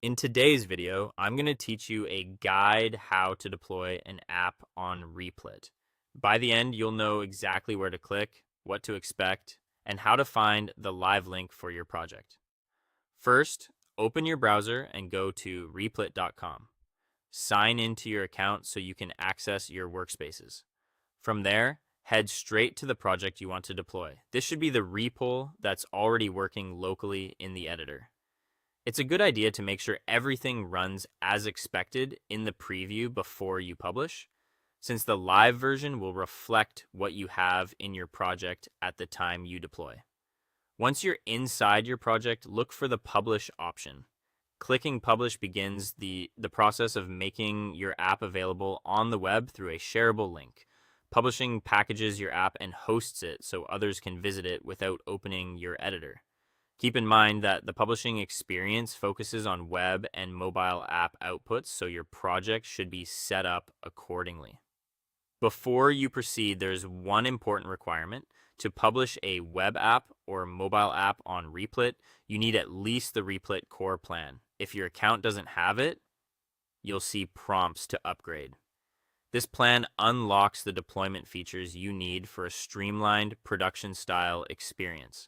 In today's video, I'm going to teach you a guide how to deploy an app on Replit. By the end, you'll know exactly where to click, what to expect, and how to find the live link for your project. First, open your browser and go to replit.com. Sign into your account so you can access your workspaces. From there, head straight to the project you want to deploy. This should be the repo that's already working locally in the editor. It's a good idea to make sure everything runs as expected in the preview before you publish, since the live version will reflect what you have in your project at the time you deploy. Once you're inside your project, look for the publish option. Clicking publish begins the process of making your app available on the web through a shareable link. Publishing packages your app and hosts it so others can visit it without opening your editor. Keep in mind that the publishing experience focuses on web and mobile app outputs, so your project should be set up accordingly. Before you proceed, there's one important requirement. To publish a web app or mobile app on Replit, you need at least the Replit core plan. If your account doesn't have it, you'll see prompts to upgrade. This plan unlocks the deployment features you need for a streamlined production-style experience.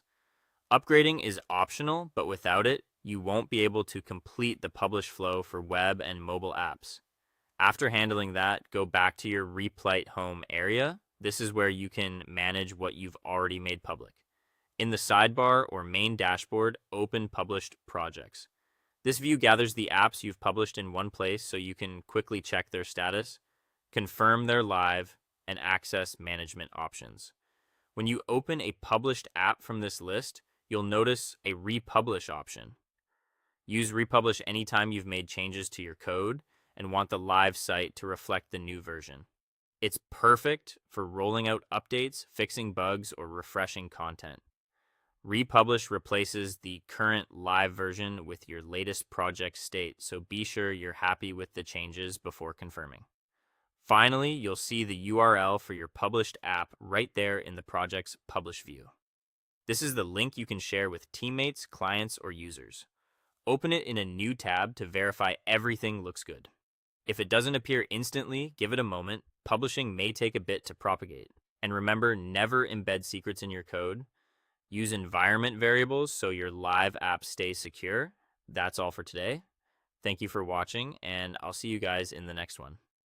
Upgrading is optional, but without it, you won't be able to complete the publish flow for web and mobile apps. After handling that, go back to your Replit home area. This is where you can manage what you've already made public. In the sidebar or main dashboard, open published projects. This view gathers the apps you've published in one place so you can quickly check their status, confirm they're live, and access management options. When you open a published app from this list, you'll notice a republish option. Use republish anytime you've made changes to your code and want the live site to reflect the new version. It's perfect for rolling out updates, fixing bugs, or refreshing content. Republish replaces the current live version with your latest project state, so be sure you're happy with the changes before confirming. Finally, you'll see the URL for your published app right there in the project's publish view. This is the link you can share with teammates, clients, or users. Open it in a new tab to verify everything looks good. If it doesn't appear instantly, give it a moment. Publishing may take a bit to propagate. And remember, never embed secrets in your code. Use environment variables so your live app stays secure. That's all for today. Thank you for watching, and I'll see you guys in the next one.